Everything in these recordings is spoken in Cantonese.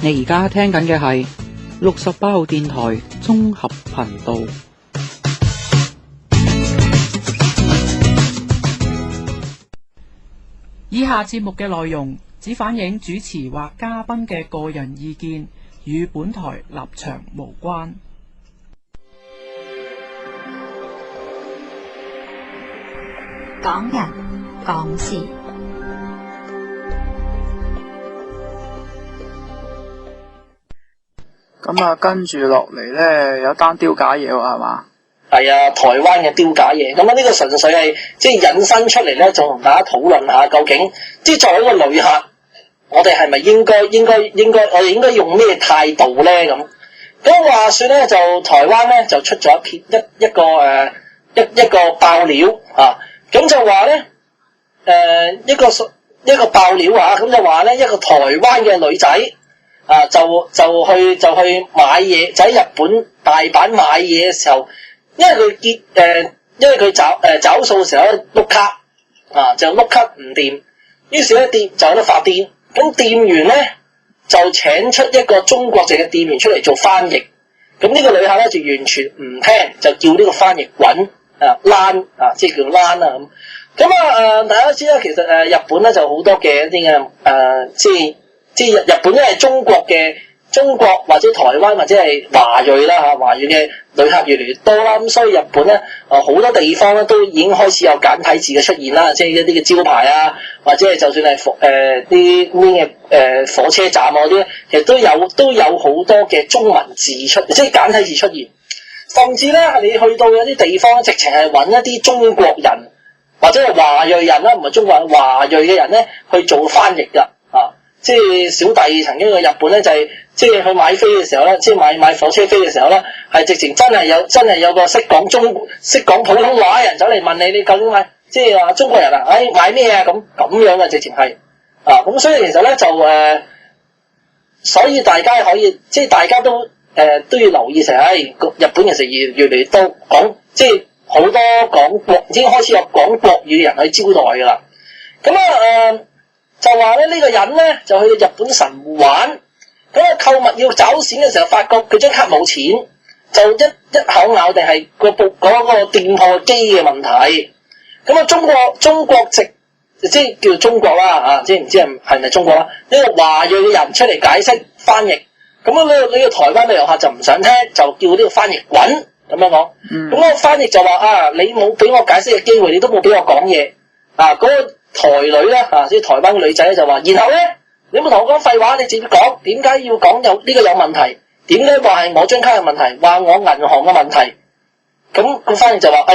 你而家聽緊嘅係68號電台綜合頻道。以下節目嘅內容只反映主持或嘉賓嘅個人意見，與本台立場無關。港人港事。咁啊，跟住落嚟咧，有單丟架嘢喎，係嘛？係啊，台灣嘅丟架嘢。咁啊，呢個純粹係引申出嚟咧，就同大家討論下，究竟作為一個旅客，我哋係咪應該，我哋應該用咩態度咧？咁話說咧，就台灣咧就出咗一個爆料啊，咁就話咧一個爆料啊，咁就話咧一個台灣嘅女仔。啊，就去買嘢，就喺日本大阪買嘢嘅時候，因為佢找數嘅時候咧碌卡，啊就碌卡唔掂，於是咧店就喺度發癲，咁店員咧就請出一個中國籍嘅店員出嚟做翻譯，咁呢個旅客咧就完全唔聽，就叫呢個翻譯滾躝即係叫躝啊咁，大家都知啦，其實日本咧就好多嘅一啲嘅即係日本因為中國或者台灣或者係華裔啦嚇，華裔嘅旅客越嚟越多啦，咁所以日本咧好多地方咧都已經開始有簡體字嘅出現啦，即係一啲嘅招牌啊，或者係就算係啲咩嘅火車站嗰啲咧，其實都有好多嘅中文字即係簡體字出現，甚至咧你去到有啲地方直情係揾一啲中國人或者係華裔人啦，唔係中國人，華裔嘅人咧去做翻譯㗎啊！即係小弟曾經去日本咧，就係即係去買飛嘅時候咧，即係買火車飛嘅時候咧，係直情真係有個識講普通話嘅人走嚟問你究竟買，即係話中國人啊，買咩啊咁樣嘅直情係啊，咁所以其實咧就所以大家可以即係大家都要留意成日本其實越嚟越多講，即係好多講國已經開始有講國語嘅人去招待㗎啦，咁就話咧呢個人咧就去到日本神戶玩，咁購物要找錢嘅時候，發覺佢張卡冇錢，就一口咬定係嗰個店鋪機嘅問題。咁中國籍即係叫中國啦啊，即係唔知係咪中國啦？呢個華裔嘅人出嚟解釋翻譯，咁呢個台灣嘅遊客就唔想聽，就叫呢個翻譯滾咁樣講。咁個翻譯就話你冇俾我解釋嘅機會，你都冇俾我講嘢嗰個台女咧即係台灣嘅女仔咧就話，然後咧你冇同我講廢話，你自己講點解要講呢個有問題？點解話係我張卡有問題？話我銀行嘅問題？咁個翻譯就話，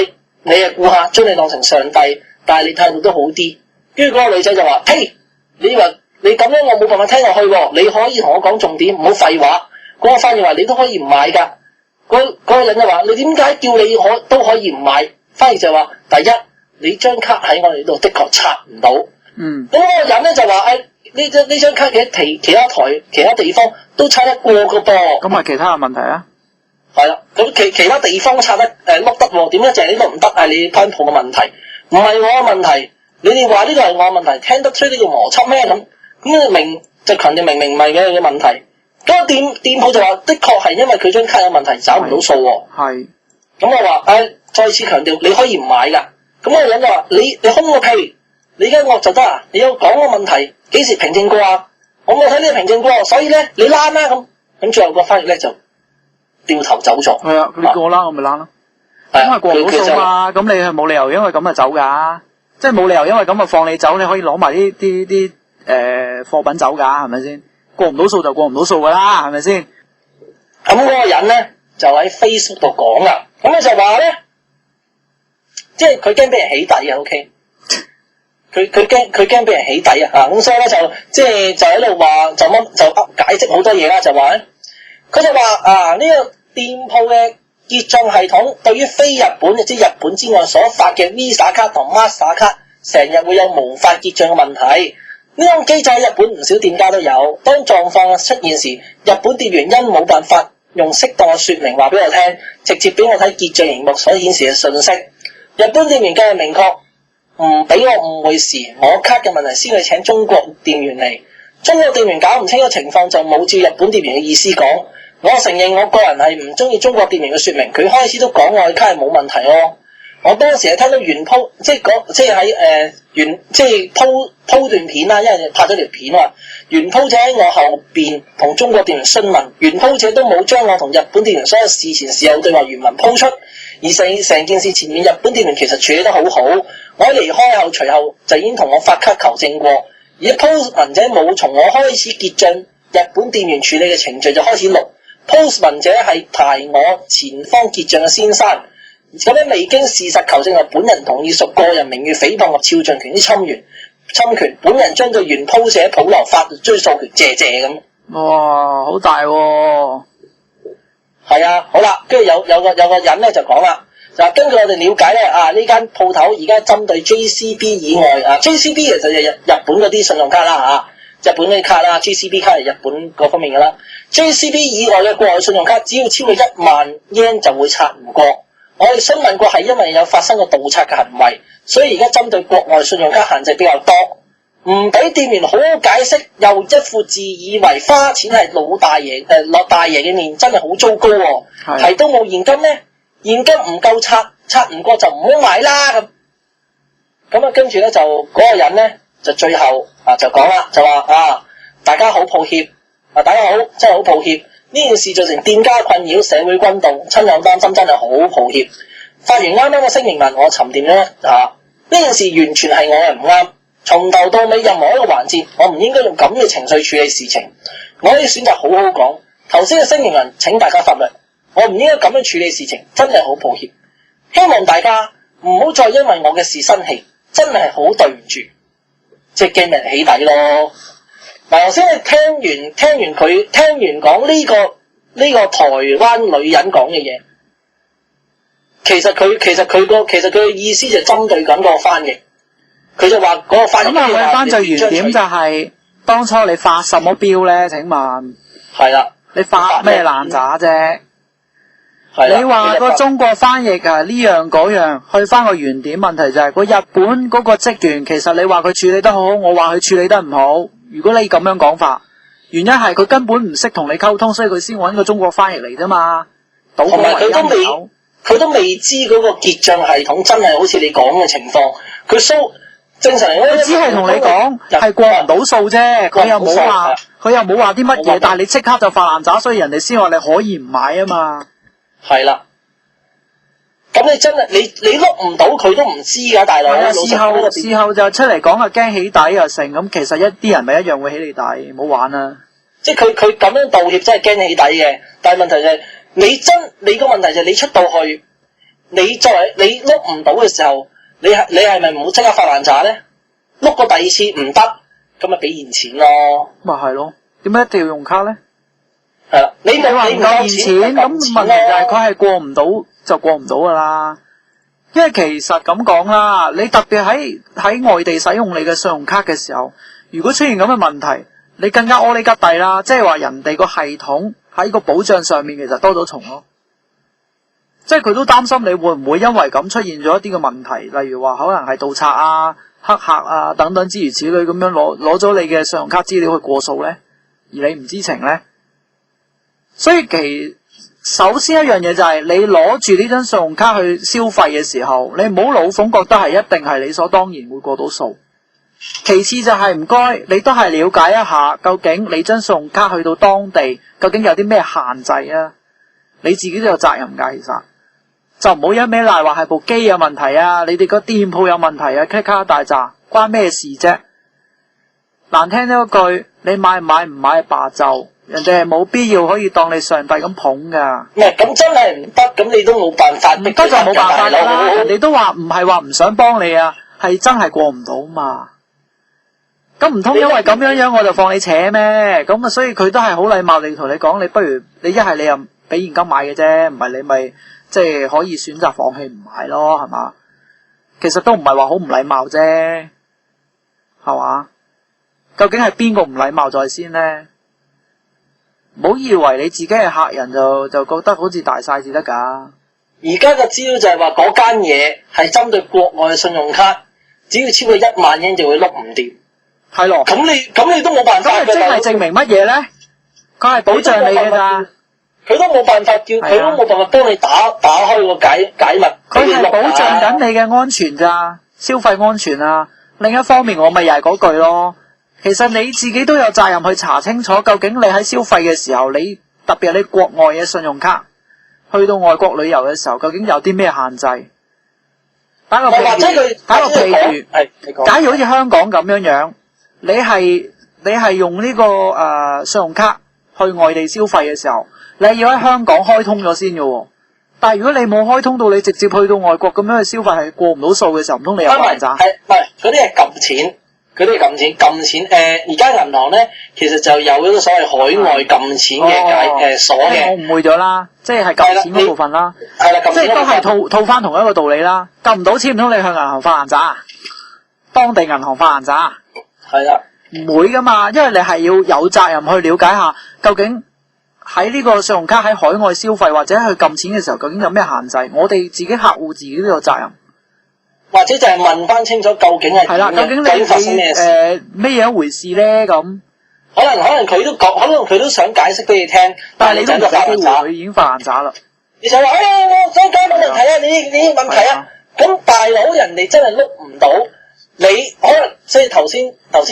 你係顧客，將你當成上帝，但係你態度都好啲。跟住嗰個女仔就話，嘿，你話你咁樣我冇辦法聽落去喎，你可以同我講重點，唔好廢話。嗰個翻譯話你都可以唔買㗎。嗰個人就話，你點解叫你都可以唔買？翻譯就話，第一。你張卡喺我哋呢度的確刷唔到，咁個人咧就話呢張卡嘅其他地方都刷得過㗎噃。咁係其他嘅問題啊？係啦，咁其他地方刷得碌得喎，點解淨係呢度唔得啊？你間鋪嘅問題，唔係我嘅問題，你哋話呢個係我嘅問題，聽得出呢個邏輯咩咁就強調明唔係嘅問題。嗰個店鋪就話的確係因為佢張卡有問題找唔到數喎。係。咁我話再次強調你可以唔買㗎。咁個人就話：你空個屁，你而家惡就得啊！你要講個問題幾時平靜過啊？我冇睇呢個平靜過，所以咧你躝啦咁最後個翻譯咧就掉頭走咗。係啊，你叫我躝我咪躝咯。因為過唔到數嘛，咁你係冇理由因為咁就走㗎，即係冇理由因為咁就放你走，你可以攞埋啲貨品走㗎，係咪先？過唔到數就過唔到數㗎啦，係咪先？咁嗰個人咧就喺 Facebook 度講啦，咁佢就話咧。即係佢驚俾人起底啊 ，OK？ 佢驚俾人起底啊，咁所以咧就喺度話就解釋好多嘢啦，就話咧，佢就話呢個店鋪嘅結帳系統對於非日本即係日本之外所發嘅 Visa 卡同 Master 卡，成日會有無法結帳嘅問題。呢種機制喺日本唔少店家都有。當狀況出現時，日本店員因冇辦法用適當嘅說明話俾我聽，直接俾我睇結帳螢幕所顯示嘅信息。日本店員梗係明確唔俾我誤會時，我卡嘅問題先去請中國店員嚟。中國店員搞唔清楚情況就冇照日本店員嘅意思講。我承認我個人係唔中意中國店員嘅說明，佢開始都講外卡係冇問題咯。我當時係聽到原鋪，即係喺即係鋪段片啦，因為拍咗條片話，原鋪者喺我後邊同中國店員詢問，原鋪者都冇將我同日本店員所有事前事後對話原文鋪出，而成件事前面日本店員其實處理得好好，我喺離開後隨後就已經同我發卡求證過，而post 文者冇從我開始結賬日本店員處理嘅程序就開始錄。post 文者係排我前方結賬嘅先生，咁樣未經事實求證係本人同意屬個人名譽誹謗及肖像權之侵權，本人將對原 post 者保留法律追訴權，謝謝咁。哇，好大喎！係啊，好啦，跟住有個人咧就講啦，就話根據我哋了解咧，呢間鋪頭而家針對 JCB 以外JCB 其實就日本嗰啲信用卡啦日本嗰啲卡啦 ，JCB 卡係日本嗰方面噶啦。JCB 以外嘅國外信用卡，只要超過1萬 yen 就會刷唔過。我哋詢問過係因為有發生過盜刷嘅行為，所以而家針對國外信用卡限制比較多，唔俾店員好好解釋，又一副自以為花錢係落大爺嘅面，真係好糟糕喎。係都冇現金咧，現金唔夠刷唔過就唔好買啦咁。咁啊，跟住咧就嗰個人咧就最後就講啦，就話大家好抱歉，大家好，真係好抱歉。呢件事造成店家困擾，社會轟動，親友擔心，真係好抱歉。發完啱啱嘅聲明文，我沉澱咗呢件事完全係我嘅唔啱，從頭到尾任何一個環節，我唔應該用咁嘅情緒處理事情。我可以選擇好好講頭先嘅聲明文，請大家忽略。我唔應該咁樣處理事情，真係好抱歉。希望大家唔好再因為我嘅事生氣，真係好對唔住。即係驚人起底咯。嗱，頭先你聽完講呢個台灣女人講嘅嘢，其實佢嘅意思就針對緊個翻譯，佢就話嗰個翻譯。咁啊，翻最原點就係當初你發什麼標咧？請問係啦，你發咩爛渣啫？你話個中國翻譯呢樣嗰樣，去翻個原點，問題就係個日本嗰個職員，其實你話佢處理得好，我話佢處理得唔好。如果你咁樣講法，原因係佢根本唔識同你溝通，所以佢先揾個中國翻譯嚟啫嘛。同埋佢都未知嗰個結賬系統真係好似你講嘅情況，佢正常嚟講，佢只係同你講係過唔到數啫，佢又冇話啲乜嘢，但係你即刻就發爛渣，所以人哋先話你可以唔買啊嘛。係啦，咁你真係你碌唔到佢都唔知噶，大佬。事後就出嚟講驚起底又成，咁其實一啲人咪一樣會起你底，唔好玩啦。即係佢咁樣道歉真係驚起底嘅，但係問題就係你個問題就係你出到去，你碌唔到嘅時候，你係咪唔好即刻發爛渣咧？碌過第二次唔得，咁咪俾現錢咯。咪係咯，點解一定要用卡咧？係啦，你話唔夠現錢，咁問題就係佢係過唔到就過唔到噶啦。因為其實咁講啦，你特別喺外地使用你嘅信用卡嘅時候，如果出現咁嘅問題，你更加阿哩吉地啦，即係話人哋個系統喺個保障上面其實多咗重咯。即係佢都擔心你會唔會因為咁出現咗一啲嘅問題，例如話可能係盜賊啊、黑客啊等等諸如此類咁樣攞咗你嘅信用卡資料去過數咧，而你唔知情咧。所以首先一樣嘢就係你攞住呢張信用卡去消費嘅時候，你唔好老奉覺得係一定係理所當然會過到數。其次就係唔該，你都係了解一下究竟你張信用卡去到當地究竟有啲咩限制啊？你自己都有責任㗎，其實就唔好一味賴話係部機有問題啊，你哋個店鋪有問題啊，卡大扎關咩事啫？難聽咗一句，你買唔買罷就。人哋係冇必要可以當你上帝咁捧噶。唔係咁真係唔得，咁你都冇辦法。唔得就冇辦法啦。人哋都話唔係話唔想幫你啊，係真係過唔到嘛。咁唔通因為咁樣我就放你扯咩？咁啊，所以佢都係好禮貌地同你講，你不如你一係你又俾現金買嘅啫，唔係你咪即係可以選擇放棄唔買咯，係嘛？其實都唔係話好唔禮貌啫，係嘛？究竟係邊個唔禮貌在先呢？唔好以為你自己係客人就覺得好似大晒至得噶。而家個資料就係話嗰間嘢係針對國外嘅信用卡，只要超過1萬yen就會碌唔掂。係咯。咁你都冇辦法嘅。咁即係證明乜嘢咧？佢係保障你嘅咋。佢都冇辦法叫，佢都冇辦法幫你打開個解密。佢係保障緊你嘅安全咋，消費安全啊。另一方面，我咪又係嗰句咯。其實你自己都有責任去查清楚，究竟你喺消費嘅時候，你特別係你國外嘅信用卡，去到外國旅遊嘅時候，究竟有啲咩限制？打個譬如，假如好似香港咁樣，你係用呢個信用卡去外地消費嘅時候，你要喺香港開通咗先嘅喎。但係如果你冇開通到，你直接去到外國咁樣去消費係過唔到數嘅時候，唔通你有辦法？係嗰啲係撳錢，撳錢。而家銀行咧，其實就有嗰個所謂海外撳錢嘅鎖嘅。我誤會咗啦，即係撳錢嗰部分啦。係啦，即係都係套翻同一個道理啦。撳唔到錢，唔通你向銀行發爛渣？當地銀行發爛渣？係啦，唔會噶嘛，因為你係要有責任去了解下究竟。喺呢個信用卡喺海外消費或者去撳錢嘅時候，究竟有咩限制？我哋自己客戶自己都有責任，或者就係問翻清楚究竟係點嘅，究竟發生咩事？咩嘢一回事咧？咁可能佢都講，可能佢都想解釋俾你聽，但係你都唔俾機會，佢已經發爛渣啦。你就話我想解冇問題啊！你問題啊！咁大佬人哋真係碌唔到。你可能即係頭先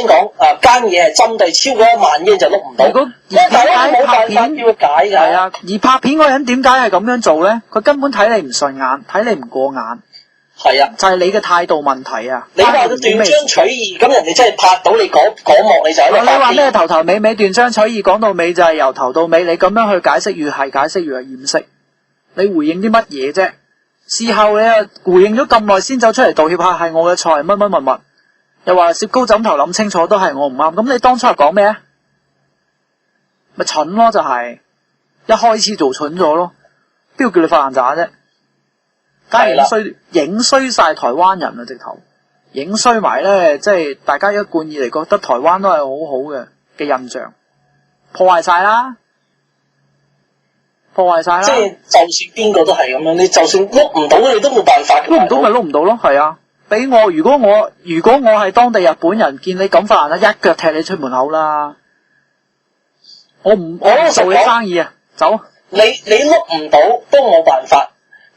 講間嘢係針對超過1萬yen就碌唔到，但係冇辦法叫佢解㗎。係啊，而拍片嗰個人點解係咁樣做咧？佢根本睇你唔順眼，睇你唔過眼。係啊，就係你嘅態度問題啊！你話佢斷章取義，咁人哋真係拍到你嗰幕，你就喺度發癲。你話咩頭頭尾尾斷章取義，講到尾就係由頭到尾，你咁樣去解釋，越係解釋越係掩飾。你回應啲乜嘢啫？事後你回應咗咁耐先走出嚟道歉下，係我嘅錯，乜，又話攝高枕頭諗清楚都係我唔啱，咁你當初係講咩啊？咪蠢咯，就係一開始做蠢咗咯，邊個叫你發爛渣啫？梗係影衰晒台灣人啊！直頭影衰埋咧，即係大家一貫以嚟覺得台灣都係好好嘅印象，破壞晒啦。即係就算邊個都係咁樣，你就算碌唔到，你都冇辦法。碌唔到咪碌唔到咯，係啊！俾我，如果我係當地日本人，見你咁發爛渣，一腳踢你出門口啦！我唔做你生意啊，走！你碌唔到都冇辦法，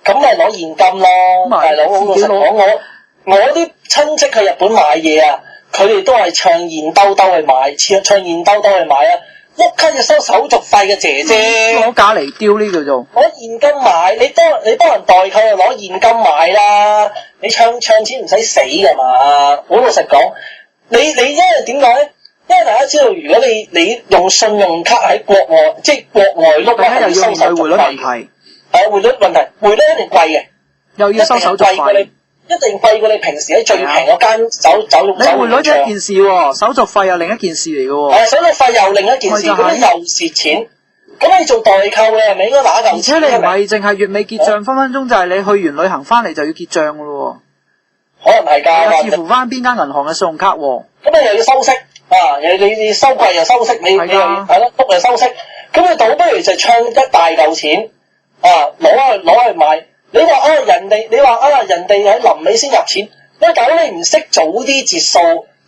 咁咪攞現金咯，大佬。老實講，我啲親戚去日本買嘢啊，佢哋都係唱現兜兜去買，唱現兜兜去買啊！碌卡就收手續費嘅姐姐，攞假嚟丟呢叫做攞現金買，你幫人代購就攞現金買啦，你唱錢唔使死噶嘛！好老實講，你因為點講咧？因為大家知道，如果你用信用卡喺國外，即係國外碌咧，係收手續費。係匯率問題，匯率一定貴嘅，又要收手續費。一定貴過你平時喺最平嗰間走用。你匯率一件事喎，手續費又另一件事嚟嘅喎。手續費又另一件事，咁又蝕錢。咁你做代購，你係咪應該打嚿錢？而且你唔係淨係月尾結帳，分分鐘就係你去完旅行翻嚟就要結帳嘅咯喎。可能係㗎。又視乎翻邊間銀行嘅信用卡喎。咁你又要收息啊！你收貴又收息，你又係咯，碌又收息。咁你倒不如就唱一大嚿錢啊，攞去買。你話人哋喺臨尾先入錢，喂大佬你唔識早啲截數，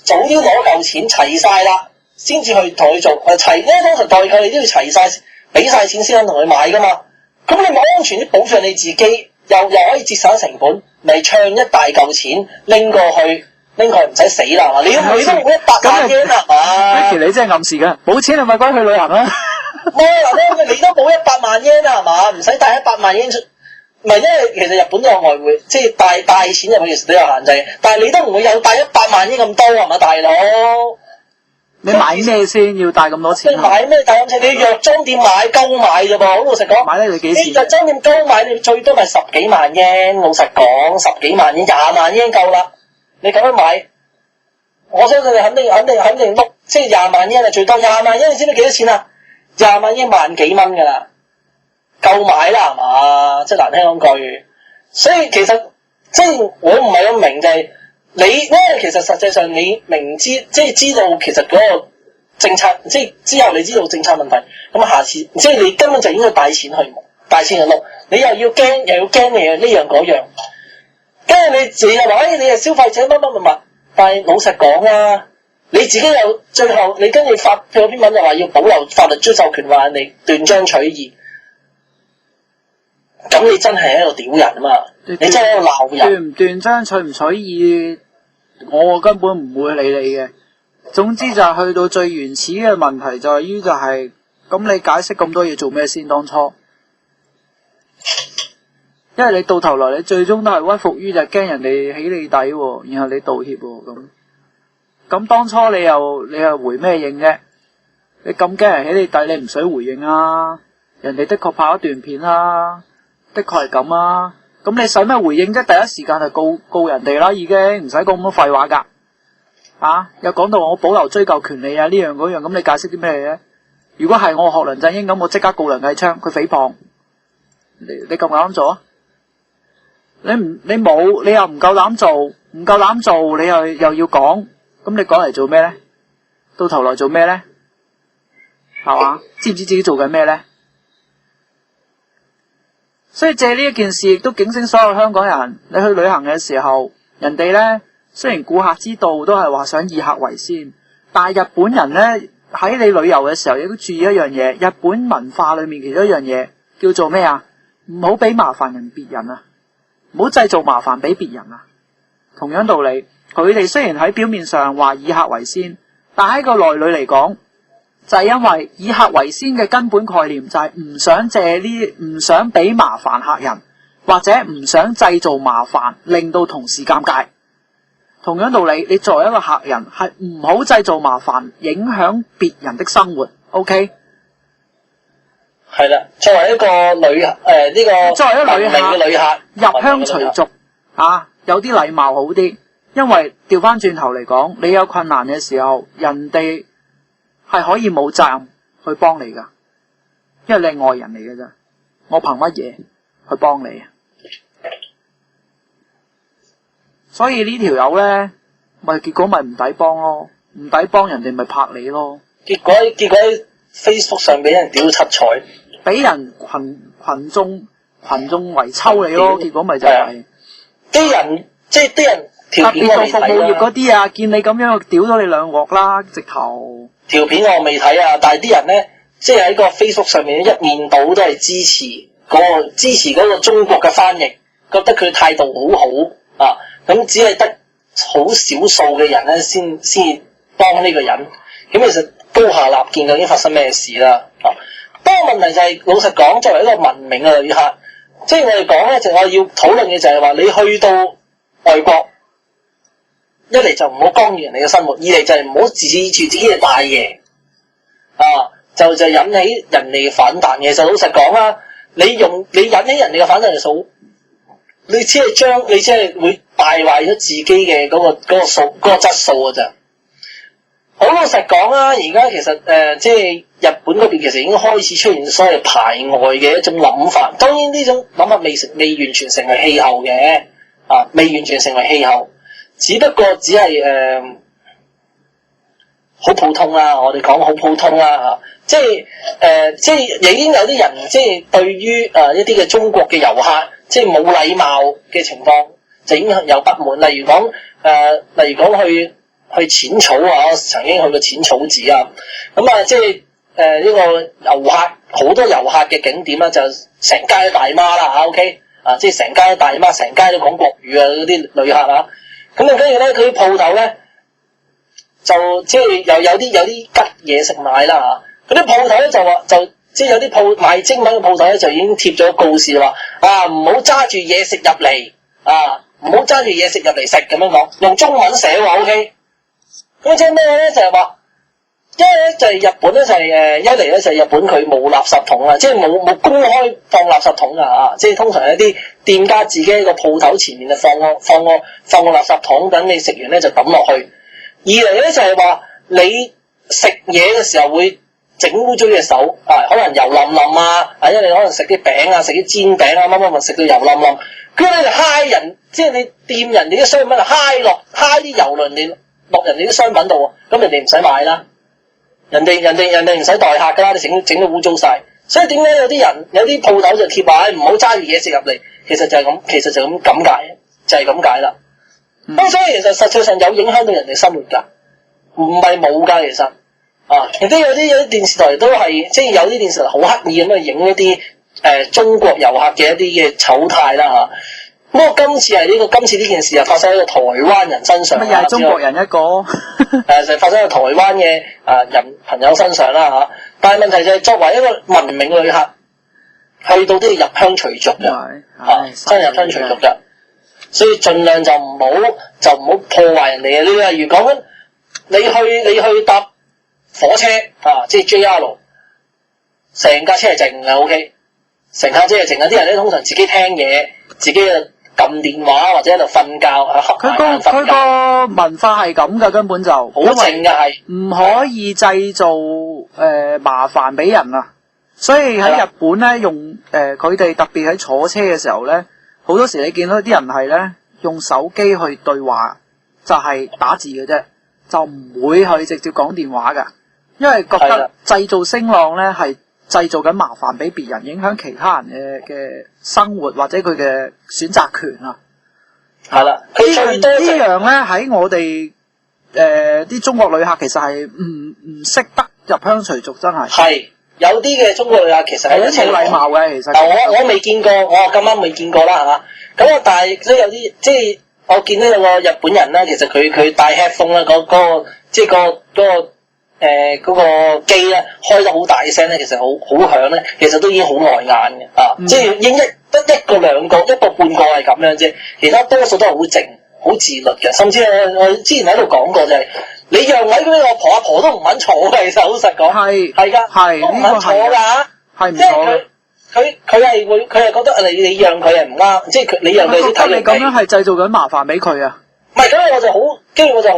早啲攞嚿錢齊晒啦，先至去同佢做齊。因為通常代購你都要齊晒，俾晒錢先肯同佢買噶嘛。咁你咪安全啲保障你自己，又可以節省成本，咪唱一大嚿錢拎過去唔使死啦嘛。你都冇100萬yen啦嘛。你真係暗示㗎，冇錢你咪鬼去旅行啦。嗱，你都冇100萬yen啦係嘛，唔使帶100萬yen出。唔係，因為其實日本都有外匯，即係帶錢入去其實都有限制，但係你都唔會有帶100萬yen咁多係嘛，大佬？你買咩先要帶咁多錢？你買咩帶咁錢？你藥妝店買鳩買啫噃，好老實講。買得你幾錢？你藥妝店鳩買，你最多咪10幾萬yen，老實講10幾萬yen，20萬yen夠啦。你咁樣買，我相信你肯定碌，即係20萬yen係最多。20萬yen你知唔知幾多錢啊？20萬yen萬幾蚊㗎啦。夠買啦係嘛，即係難聽講句，所以其實即係我唔係咁明就係你咧，其實實際上你明知即係知道其實嗰個政策，即係之後你知道政策問題，咁下次即係你根本就應該帶錢去碌，你又要驚你又呢樣嗰樣，跟住你自己又話你係消費者乜，但係老實講啊，你自己又最後你跟住發咗篇文就話要保留法律追授權，話人哋斷章取義，咁你真係喺度屌人啊嘛！你真係喺度鬧人。斷唔斷章取唔取義，我根本唔會理你嘅。總之就係去到最原始嘅問題就係於就係、是，咁你解釋咁多嘢做咩先？當初，因為你到頭來你最終都係屈服於就係驚人哋起你底喎，然後你道歉喎咁當初你又回咩應啫？你咁驚人起你底，你唔使回應啊！人哋的確拍一段片啦，的確係咁啊！咁你使咩回應啫？第一時間就告人哋啦，已經唔使講咁多廢話噶。又講到我保留追究權利啊，呢樣嗰樣，咁你解釋啲咩嘢？如果係我學梁振英咁，我即刻告梁繼昌，佢誹謗。你夠唔夠膽做啊？你冇，你又唔夠膽做，唔夠膽做，你又要講，咁你講嚟做咩咧？到頭來做咩咧？係嘛？知唔知自己做緊咩咧？所以借呢一件事，亦都警醒所有香港人，你去旅行嘅時候，人哋咧。雖然顧客之道都係話想以客為先，但係日本人呢，喺你旅遊嘅時候亦都注意一樣嘢，日本文化裏面其中一樣嘢叫做咩啊？唔好俾麻煩別人啊，唔好製造麻煩俾別人啊。同樣道理，佢哋雖然喺表面上話以客為先，但喺個內裏嚟講，就係因為以客為先嘅根本概念就係唔想俾麻煩客人，或者唔想製造麻煩，令到同事尷尬。同樣道理，你作為一個客人係唔好製造麻煩，影響別人的生活。OK， 係啦，作為一個作為一個旅客入鄉隨俗有啲禮貌好啲，因為調翻轉頭嚟講，你有困難嘅時候，人哋係可以冇責任去幫你噶，因為你係外人嚟嘅啫，我憑乜嘢去幫你啊？所以呢條友咧，結果咪唔抵幫咯，唔抵幫人哋咪拍你咯。結果喺 Facebook 上俾人屌七彩，俾人群眾圍抽你咯。結果咪就係啲人條片我未睇啦。特別做服務業嗰啲見你咁樣，屌咗你兩鑊啦，直頭。條片我未睇啊，但係啲人咧，喺個 Facebook 上面一面倒都係支持嗰個中國嘅翻譯，覺得佢態度好好啊。咁只係得好少數嘅人咧，先幫呢個人。咁其實高下立見究竟發生咩事啦？不過問題就係、老實講，作為一個文明嘅旅客，我哋講咧，我要討論嘅就係話，你去到外國，一嚟就唔好干預人哋嘅生活，二嚟就係唔好自住自己嘅大爺，就引起人哋嘅反彈嘅。其實老實講啦，你引起人哋嘅反彈數。你只係會敗壞咗自己嘅嗰個質素㗎咋。好老實講啦，而家其實日本嗰邊其實已經開始出現所謂排外嘅一種諗法。當然呢種諗法未完全成為氣候嘅，未完全成為氣候，只不過只係好普通啦。我哋講好普通啦嚇，已經有啲人對於一啲嘅中國嘅遊客。冇禮貌嘅情況，就已經有不滿。例如講去淺草啊，我曾經去過淺草寺啊。咁呢個遊客好多遊客嘅景點啦，就成街都大媽啦 OK 成街都大媽，成街都講國語啊嗰啲旅客啊。咁跟住咧，佢啲鋪頭咧就又有啲吉嘢食買啦嚇。嗰啲鋪頭咧就話有啲賣精品嘅鋪頭咧，就已經貼咗告示話唔好揸住嘢食入嚟唔好揸住嘢食入嚟食咁樣講，用中文寫喎 OK。咁即係咩咧？就係話，一咧就係日本咧就係一嚟咧就係日本佢冇垃圾桶啊，冇公開放垃圾桶啊通常一啲店家自己喺個鋪頭前面就放個垃圾桶，等你食完咧就抌落去。二嚟咧就係話你食嘢嘅時候會整污咗隻手可能油淋淋因為你可能食啲餅食啲煎餅乜食到油淋淋，跟住你就揩人，你掂人哋啲商品就揩啲油落人哋啲商品度，咁人哋唔使買啦，人哋唔使待客噶啦，你整到污糟晒。所以點解有啲鋪頭就貼話唔好揸住嘢食入嚟，其實就係咁解，就係咁解啦。咁所以其實實際上有影響到人哋生活噶。唔係冇㗎，其實亦都有啲電視台都係即係有啲電視台好刻意咁去影一啲中國遊客嘅一啲嘅醜態啦嚇。不過今次呢件事又發生喺個台灣人身上，乜又係中國人一個？就發生喺台灣嘅人朋友身上啦嚇。但係問題就係作為一個文明嘅旅客，去到都要入鄉隨俗嘅，真係入鄉隨俗嘅。所以盡量就唔好破壞人哋嘅。你例如講緊你去搭火車即係 JR， 成架車係靜嘅 OK， 成架車係靜嘅。啲人咧通常自己聽嘢，自己撳電話或者喺度瞓覺佢個文化係咁噶，根本就好靜嘅，係唔可以製造麻煩俾人啊。所以喺日本咧用佢哋特別喺坐車嘅時候咧，好多時你見到啲人係咧用手機去對話，就係打字嘅啫，就唔會去直接講電話噶，因為覺得製造聲浪咧係製造緊麻煩俾別人，影響其他人嘅生活或者佢嘅選擇權啊。係啦，呢樣咧喺我哋啲中國旅客其實係唔識得入鄉隨俗，真係。係有啲嘅中國旅客其實係好冇禮貌嘅，其實。我未見過，我咁啱未見過啦嚇。咁但係都有啲即係我見到有個日本人咧，其實佢戴 headphone 咧，嗰個即係嗰個機咧開得好大聲咧，其實好響咧，其實都已經好礙眼嘅即係已經得一個兩個一個半個係咁樣啫，其他多數都係好靜好自律嘅，甚至我之前喺度講過就係你讓位嗰啲阿婆阿婆都唔肯坐嘅，其實老實講係㗎，都唔肯坐㗎，係唔錯嘅。佢係覺得你讓佢係唔啱，即係你讓佢先睇你咁樣係製造緊麻煩俾佢啊！唔係，咁我就好，跟住我就好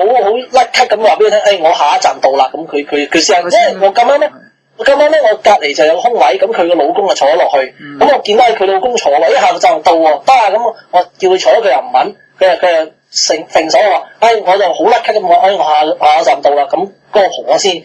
甩咳咁話俾佢聽，我下一站到啦，咁佢先，因為我咁啱咧，我隔離就有個空位，咁佢個老公就坐咗落去，咁我見到佢老公坐喎，下個站到喎，得啊，咁我叫佢坐，佢又唔肯，佢又揈手話，我就好甩咳咁話，我下個站到啦，咁嗰個婆先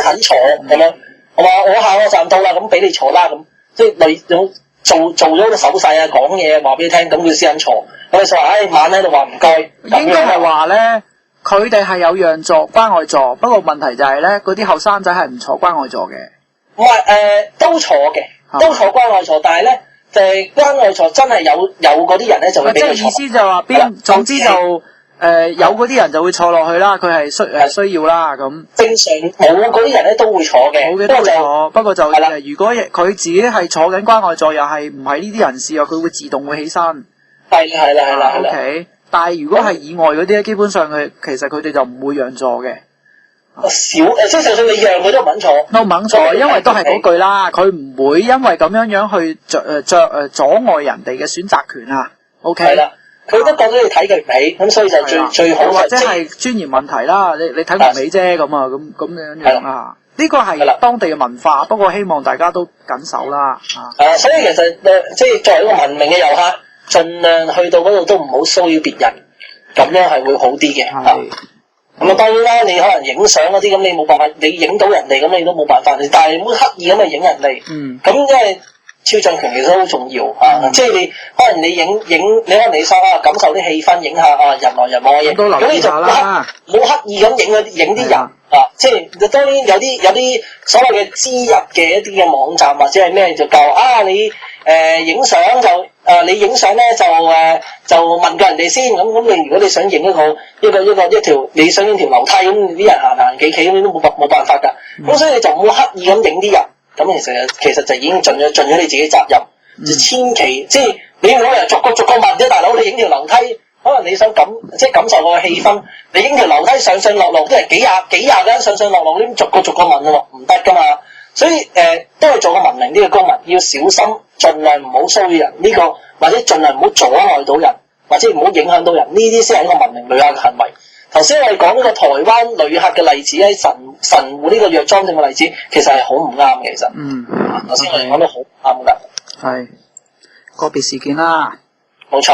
肯坐咁樣，我話我下個站到啦，咁俾你坐啦，咁即係類做咗個手勢啊，講嘢話俾你聽，咁佢先肯坐。咁就話，晚喺度話唔該。應該係話咧，佢哋係有讓座、關愛座，不過問題就係咧，嗰啲後生仔係唔坐關愛座嘅。唔係都坐嘅，都坐關愛座，但係咧就係關愛座真係有嗰啲人咧就會俾佢坐。即係意思就話總之就有嗰啲人就會坐落去啦，佢係需要啦咁。正常冇嗰啲人咧都會坐嘅，冇嘅都會坐。不過就如果佢自己係坐緊關愛座，又係唔係呢啲人士啊，佢會自動會起身。係啦。OK， 但係如果係以外嗰啲咧，基本上其實佢哋就唔會讓座嘅。即係就算你讓佢都唔肯坐。都唔肯坐，因為都係嗰句啦，佢唔會因為咁樣去阻礙人哋嘅選擇權啊。OK。係啦，佢都覺得你睇佢唔起，咁所以就最好或者係尊嚴問題啦。你睇唔起啫，咁啊，咁樣啊。呢個係當地嘅文化，不過希望大家都緊守啦。所以其實即係作為一個文明嘅遊客，盡量去到嗰度都唔好騷擾別人，咁樣係會好啲嘅。咁當然啦，你可能影相嗰啲咁，你冇辦法，你影到人哋咁，你都冇辦法。但係唔好刻意咁去影人哋。咁因為肖像權其實都好重要即係你可能你你可能你想感受啲氣氛，影下人來人往嘅嘢。咁你就唔好刻意咁影啲人。即係當然有啲所謂嘅資入嘅一啲嘅網站或者係咩就教你影相你影相咧就問過人哋先咁你如果你想影一條你想影條樓梯咁啲人行企企咁你都冇辦法㗎咁所以你就唔好刻意咁影啲人咁其實就已經盡咗你自己責任就千祈即係你攞嚟逐個問啫大佬你影條樓梯。可能你想感受個氣氛，你影條樓梯上落，都係幾廿間上落，你逐個問喎，唔得噶嘛。所以都係做個文明啲嘅公民，要小心，盡量唔好騷擾人呢個，或者盡量唔好阻礙到人，或者唔好影響到人，呢啲先係一個文明旅客嘅行為。頭先我哋講呢個台灣旅客嘅例子喺神戶呢個藥妝店嘅例子，其實係好唔啱嘅，其實。頭先我哋講得好啱㗎。係個別事件啦。冇錯。